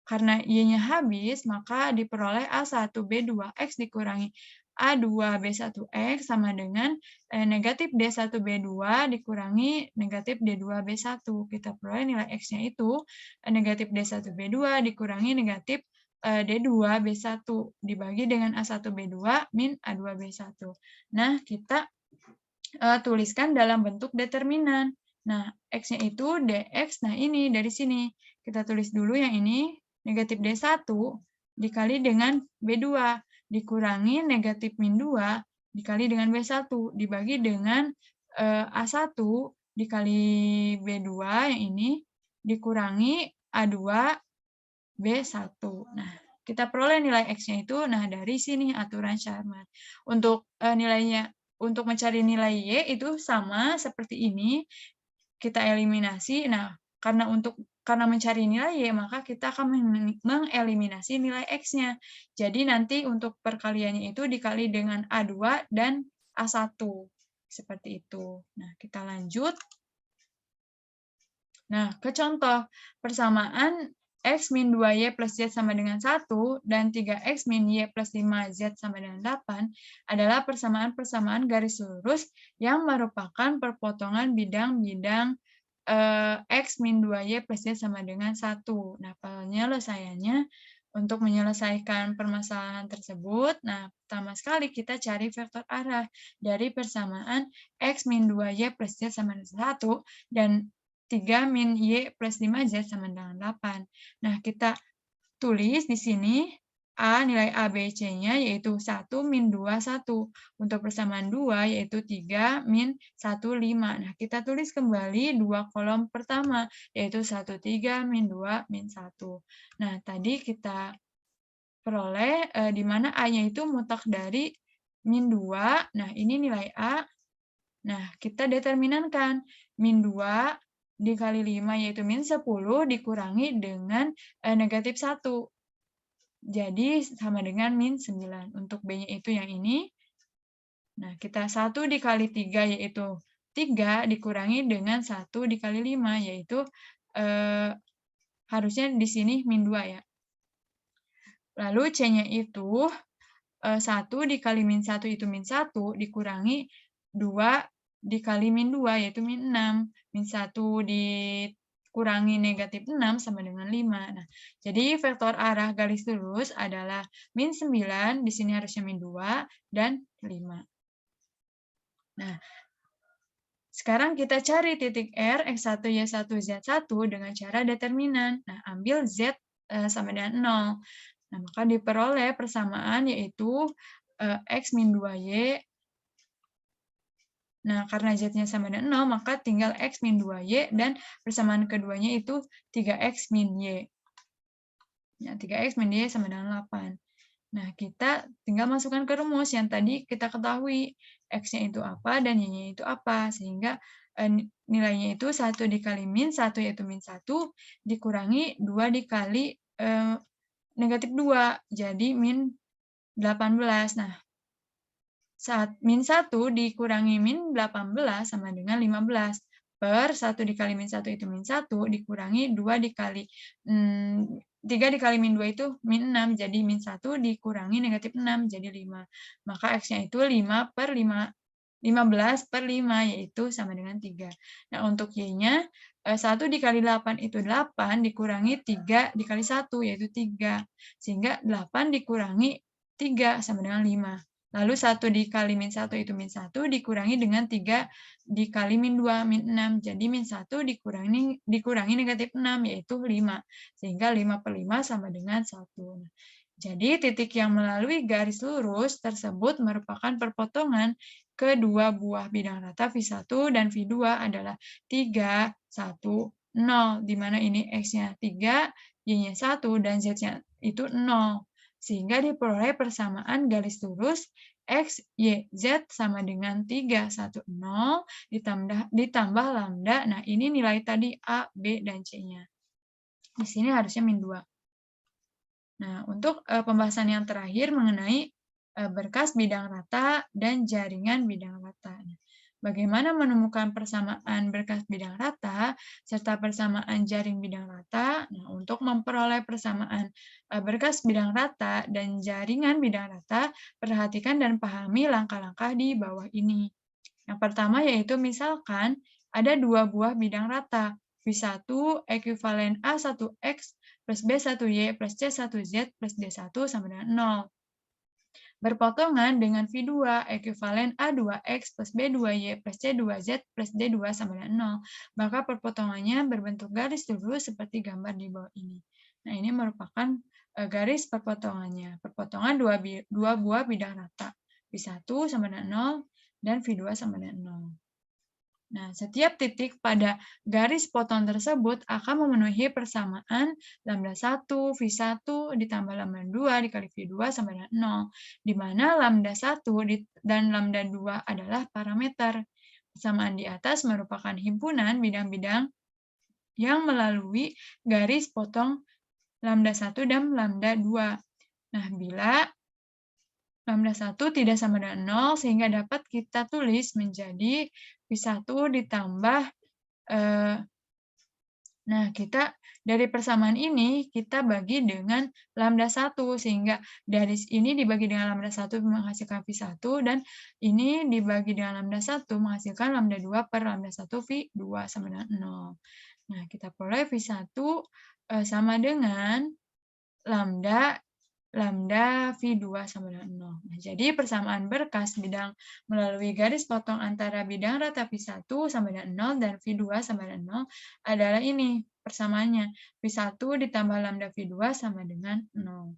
Speaker 1: Karena Y-nya habis, maka diperoleh A1B2X dikurangi A2B1X sama dengan negatif D1B2 dikurangi negatif D2B1. Kita peroleh nilai X-nya itu negatif D1B2 dikurangi negatif D2B1 dibagi dengan A1B2 min A2B1. Nah, kita tuliskan dalam bentuk determinan. Nah, X-nya itu DX, nah ini dari sini. Kita tulis dulu yang ini, negatif D1 dikali dengan B2, dikurangi negatif min 2 dikali dengan B1, dibagi dengan A1 dikali B2 yang ini, dikurangi A2 B1. Nah, kita peroleh nilai X-nya itu, nah dari sini aturan Charmer. Untuk nilainya, untuk mencari nilai Y itu sama seperti ini, kita eliminasi. Nah, karena mencari nilai Y, maka kita akan mengeliminasi nilai X-nya. Jadi nanti untuk perkaliannya itu dikali dengan A2 dan A1. Seperti itu. Nah, kita lanjut. Nah, ke contoh. Persamaan X min 2Y plus Z sama dengan 1 dan 3X min Y plus 5Z sama dengan 8 adalah persamaan-persamaan garis lurus yang merupakan perpotongan bidang-bidang X min 2Y plus Z sama dengan 1. Nah, penyelesaiannya untuk menyelesaikan permasalahan tersebut, nah, pertama sekali kita cari vektor arah dari persamaan X min 2Y plus Z sama dengan 1 dan 3 min Y plus 5Z sama dengan 8. Nah, kita tulis di sini A, nilai A, B, C-nya yaitu 1, min 2, 1. Untuk persamaan 2 yaitu 3, min 1, 5. Nah, kita tulis kembali dua kolom pertama, yaitu 1, 3, min 2, min 1. Nah, tadi kita peroleh di mana A-nya itu mutlak dari min 2. Nah, ini nilai A. Nah, kita determinankan min 2 dikali 5 yaitu min 10 dikurangi dengan negatif 1. Jadi sama dengan min 9. Untuk B-nya itu yang ini. Nah, kita 1 dikali 3 yaitu 3 dikurangi dengan 1 dikali 5 yaitu harusnya di sini min 2 ya. Lalu C-nya itu 1 dikali min 1 itu min 1 dikurangi 2 dikali min 2 yaitu min 6. Min 1 dikurangi negatif 6 sama dengan 5. Nah, jadi vektor arah garis lurus adalah min 9, di sini harusnya min 2, dan 5. Nah, sekarang kita cari titik R, X1, Y1, Z1 dengan cara determinan. Nah, ambil Z sama dengan 0. Nah, maka diperoleh persamaan yaitu X min 2Y. Nah, karena Z-nya sama dengan 0, maka tinggal X min 2Y, dan persamaan keduanya itu 3X min Y. Nah, 3X min Y sama dengan 8. Nah, kita tinggal masukkan ke rumus yang tadi kita ketahui. X-nya itu apa dan Y-nya itu apa. Sehingga nilainya itu 1 dikali min 1 yaitu min 1, dikurangi 2 dikali negatif 2, jadi min 18. Nah, min 1 dikurangi min 18 sama dengan 15. Per 1 dikali min 1 itu min 1, dikurangi 2 dikali 3 dikali min 2 itu min 6, jadi min 1 dikurangi negatif 6, jadi 5. Maka X-nya itu 15 per 5, yaitu sama dengan 3. Nah, untuk Y-nya, 1 dikali 8 itu 8, dikurangi 3 dikali 1, yaitu 3. Sehingga 8 dikurangi 3, sama dengan 5. Lalu 1 dikali min 1 itu min 1, dikurangi dengan 3 dikali min 2, min 6. Jadi min 1 dikurangi negatif 6, yaitu 5. Sehingga 5 per 5 sama dengan 1. Jadi titik yang melalui garis lurus tersebut merupakan perpotongan kedua buah bidang rata V1 dan V2 adalah 3, 1, 0, di mana ini X-nya 3, Y-nya 1, dan Z-nya itu 0. Sehingga diperoleh persamaan garis lurus X, Y, Z sama dengan 3, 1, 0, ditambah lambda. Nah, ini nilai tadi A, B, dan C-nya. Di sini harusnya min 2. Nah, untuk pembahasan yang terakhir mengenai berkas bidang rata dan jaringan bidang rata. Bagaimana menemukan persamaan berkas bidang rata serta persamaan jaring bidang rata? Nah, untuk memperoleh persamaan berkas bidang rata dan jaringan bidang rata, perhatikan dan pahami langkah-langkah di bawah ini. Yang pertama yaitu misalkan ada dua buah bidang rata, V1 ekuivalen A1X plus B1Y plus C1Z plus D1 sama dengan 0. Berpotongan dengan V2 ekuivalen A2X plus B2Y plus C2Z plus D2 sama dengan 0. Maka perpotongannya berbentuk garis lurus seperti gambar di bawah ini. Nah, ini merupakan garis perpotongannya. Perpotongan dua buah bidang rata. V1 sama dengan 0 dan V2 sama dengan 0. Nah, setiap titik pada garis potong tersebut akan memenuhi persamaan lambda 1, V1 ditambah lambda 2 dikali V2 sama dengan 0, di mana lambda 1 dan lambda 2 adalah parameter. Persamaan di atas merupakan himpunan bidang-bidang yang melalui garis potong lambda 1 dan lambda 2. Nah, bila lambda 1 tidak sama dengan 0, sehingga dapat kita tulis menjadi V1 ditambah, nah kita dari persamaan ini kita bagi dengan lambda 1, sehingga dari ini dibagi dengan lambda 1 menghasilkan V1, dan ini dibagi dengan lambda 1 menghasilkan lambda 2 per lambda 1 V2 sama dengan 0. Nah, kita peroleh V1 sama dengan lambda V2 sama dengan 0. Nah, jadi persamaan berkas bidang melalui garis potong antara bidang rata V1 sama dengan 0 dan V2 sama dengan 0 adalah ini persamaannya. V1 ditambah lambda V2 sama dengan 0.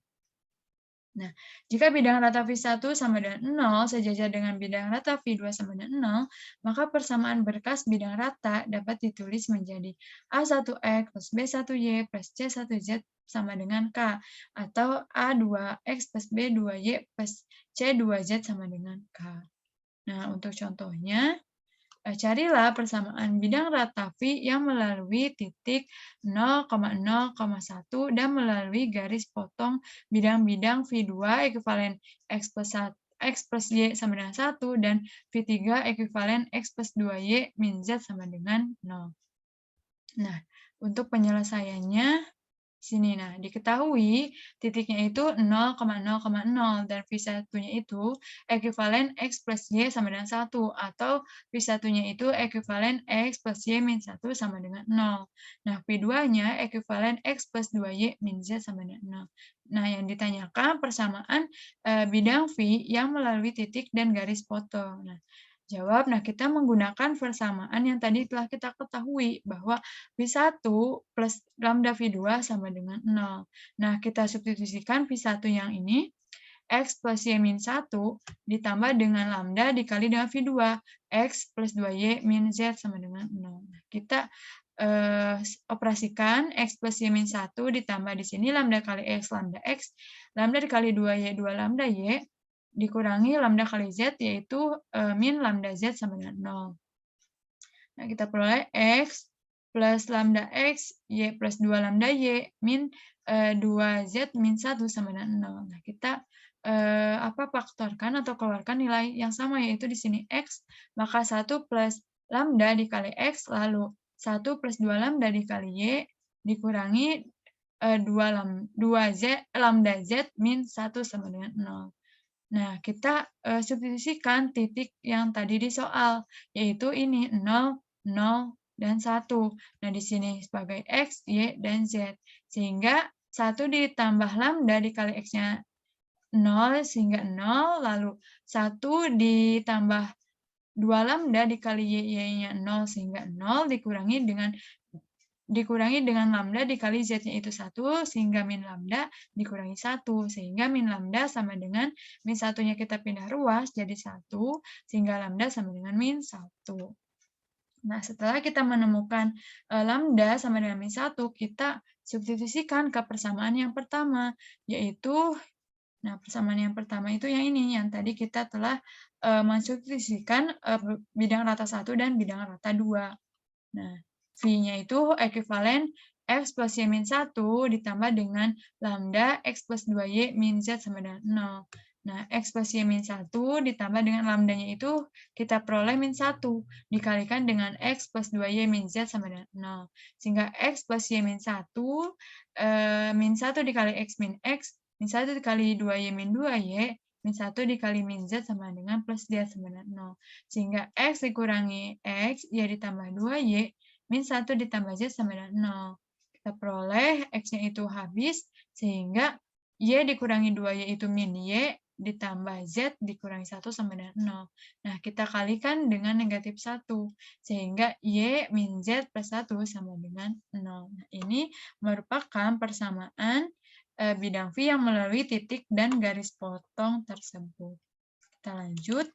Speaker 1: Nah, jika bidang rata V1 sama dengan 0 sejajar dengan bidang rata V2 sama dengan 0, maka persamaan berkas bidang rata dapat ditulis menjadi A1X plus B1Y plus C1Z sama dengan K, atau A2X plus B2Y plus C2Z sama dengan K. Nah, untuk contohnya, carilah persamaan bidang rata V yang melalui titik 0,0,1 dan melalui garis potong bidang-bidang V2 ekuivalen X plus Y sama dengan 1 dan V3 ekuivalen X plus 2Y min Z sama dengan 0. Nah, untuk penyelesaiannya, sini, nah, diketahui titiknya itu 0,0,0 dan V1-nya itu ekuivalen X plus Y sama dengan 1, atau V1-nya itu ekuivalen X plus Y min 1 sama dengan 0. Nah, V2-nya ekuivalen X plus 2Y min Z sama dengan 0. Nah, yang ditanyakan persamaan bidang V yang melalui titik dan garis potong. Nah, jawab, nah kita menggunakan persamaan yang tadi telah kita ketahui bahwa V1 plus lambda V2 sama dengan 0. Nah, kita substitusikan V1 yang ini, X plus Y min 1 ditambah dengan lambda dikali dengan V2, X plus 2Y min Z sama dengan 0. Nah, kita operasikan X plus Y min 1 ditambah di sini lambda kali X, lambda dikali 2Y, 2 lambda Y, dikurangi lambda kali Z, yaitu min lambda Z sama dengan 0. Nah, kita peroleh X plus lambda X, Y plus 2 lambda Y, min 2Z min 1 sama dengan 0. Nah, kita faktorkan atau keluarkan nilai yang sama, yaitu di sini X, maka 1 plus lambda dikali X, lalu 1 plus 2 lambda dikali Y, dikurangi 2Z lambda Z min 1 sama dengan 0. Nah, kita substitusikan titik yang tadi di soal, yaitu ini 0, 0, dan 1. Nah, di sini sebagai X, Y, dan Z. Sehingga 1 ditambah lambda dikali X-nya 0 sehingga 0, lalu 1 ditambah 2 lambda dikali Y-nya 0 sehingga 0, dikurangi dengan lambda dikali Z-nya itu 1, sehingga min lambda dikurangi 1, sehingga min lambda sama dengan min 1-nya kita pindah ruas jadi 1, sehingga lambda sama dengan min 1. Nah, setelah kita menemukan lambda sama dengan min 1, kita substitusikan ke persamaan yang pertama, yaitu, nah, persamaan yang pertama itu yang ini, yang tadi kita telah mensubstitusikan bidang rata 1 dan bidang rata 2. Nah, V-nya itu ekuivalen X plus Y min 1 ditambah dengan lambda X plus 2Y min Z sama dengan 0. Nah, X plus Y min 1 ditambah dengan lambdanya itu kita peroleh min 1 dikalikan dengan X plus 2Y min Z sama dengan 0. Sehingga X plus Y min 1, min 1 dikali X min X, min 1 dikali 2Y min 2Y, min 1 dikali min Z sama dengan plus Z sama dengan 0. Sehingga X dikurangi X, Y ditambah 2Y, min 1 ditambah Z sama dengan 0. Kita peroleh X-nya itu habis, sehingga Y dikurangi 2Y itu min Y, ditambah Z dikurangi 1 sama dengan 0. Nah, kita kalikan dengan negatif 1, sehingga Y min Z plus 1 sama dengan 0. Nah, ini merupakan persamaan bidang V yang melalui titik dan garis potong tersebut. Kita lanjut.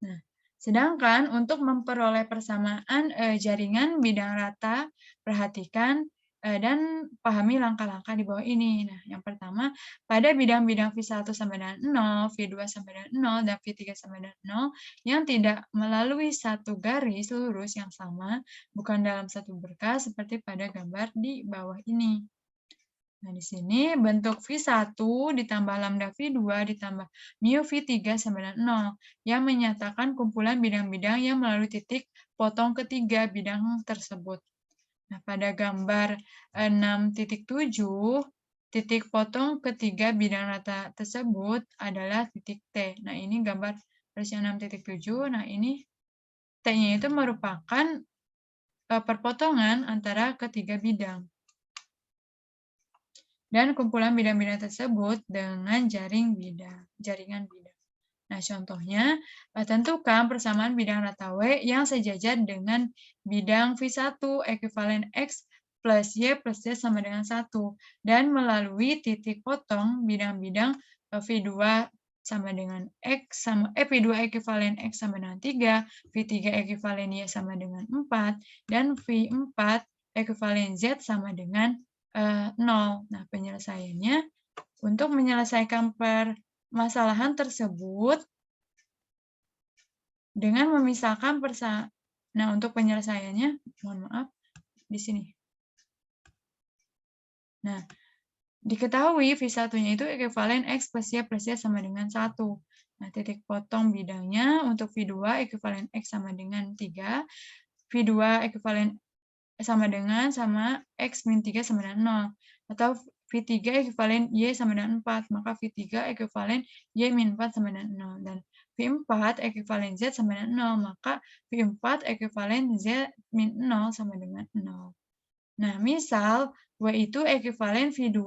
Speaker 1: Nah, sedangkan untuk memperoleh persamaan jaringan bidang rata, perhatikan dan pahami langkah-langkah di bawah ini. Nah, yang pertama, pada bidang-bidang V1 sama dengan 0, V2 sama dengan 0, dan V3 sama dengan 0, yang tidak melalui satu garis lurus yang sama, bukan dalam satu berkas seperti pada gambar di bawah ini. Nah, di sini bentuk V1 ditambah lambda V2 ditambah mu V3 sama dengan 0, yang menyatakan kumpulan bidang-bidang yang melalui titik potong ketiga bidang tersebut. Nah, pada gambar 6.7, titik potong ketiga bidang rata tersebut adalah titik T. Nah, ini gambar versi 6.7. Nah, ini T-nya itu merupakan perpotongan antara ketiga bidang. Dan kumpulan bidang-bidang tersebut dengan jaringan bidang. Nah, contohnya, tentukan persamaan bidang rata W yang sejajar dengan bidang V1 ekuivalen X plus Y plus Z sama dengan 1, dan melalui titik potong bidang-bidang V2 sama dengan X V2 ekuivalen X sama dengan 3, V3 ekuivalen Y sama dengan 4, dan V4 ekuivalen Z sama dengan 0. Nah, penyelesaiannya, untuk menyelesaikan permasalahan tersebut dengan memisahkan Nah, untuk penyelesaiannya, mohon maaf, di sini. Nah, diketahui V1-nya itu ekuivalen X plus Y plus Z sama dengan 1. Nah, titik potong bidangnya untuk V2 ekuivalen X sama dengan 3, V2 ekuivalen sama X min 3 sama dengan 0. Atau V3 ekuivalen Y sama dengan 4, maka V3 ekuivalen Y min 4 sama dengan 0. Dan V4 ekuivalen Z sama dengan 0, maka V4 ekuivalen Z min 0 sama dengan 0. Nah, misal W itu ekuivalen V2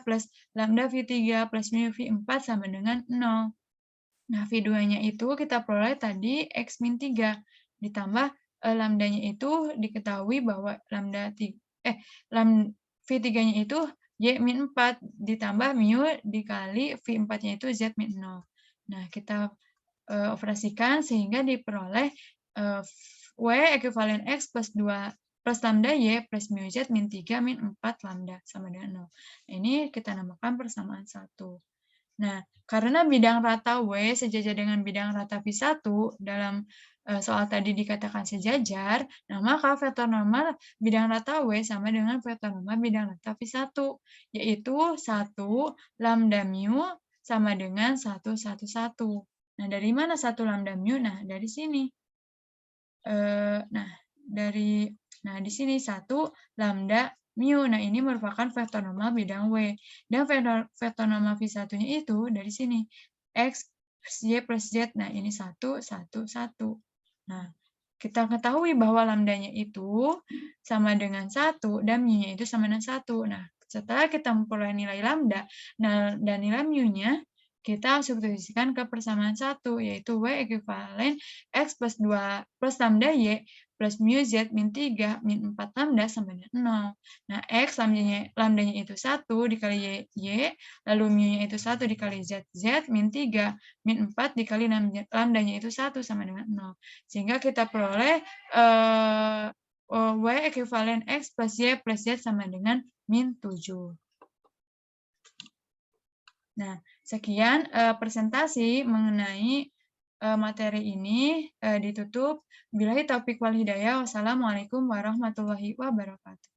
Speaker 1: plus lambda V3 plus mu V4 sama dengan 0. Nah, V2-nya itu kita peroleh tadi X min 3, ditambah lambdanya itu diketahui bahwa V3-nya itu Y min 4, ditambah mu dikali V4-nya itu Z min 0. Nah, kita operasikan sehingga diperoleh W ekuivalen X plus 2 plus lambda Y plus mu Z min 3 min 4 lambda sama dengan 0. Nah, ini kita namakan persamaan 1. Nah, karena bidang rata W sejajar dengan bidang rata V1 dalam soal tadi dikatakan sejajar, nah maka vektor normal bidang rata W sama dengan vektor normal bidang rata V1, yaitu 1 lambda mu sama dengan 1, 1, 1. Nah, dari mana 1 lambda mu? Nah, dari sini. Nah, di sini 1 lambda mu. Nah, ini merupakan vektor normal bidang W. Dan vektor normal V1-nya itu dari sini. X plus Y plus Z. Nah, ini 1, 1, 1. Nah, kita ketahui bahwa lambdanya itu sama dengan 1 dan mu-nya itu sama dengan 1. Nah, setelah kita memperoleh nilai lambda dan nilai mu-nya, kita substitusikan ke persamaan 1, yaitu W ekuivalen X plus 2 plus lambda Y plus mu Z min 3 min 4 lambda sama dengan 0. Nah, X lambdanya itu 1 dikali Y, lalu mu-nya itu 1 dikali Z min 3 min 4 dikali lambdanya itu 1 sama dengan 0. Sehingga kita peroleh W ekuivalen X plus Y plus Z sama dengan min 7. Nah, sekian presentasi mengenai materi ini ditutup. Billahi taufiq wal hidayah. Wassalamualaikum warahmatullahi wabarakatuh.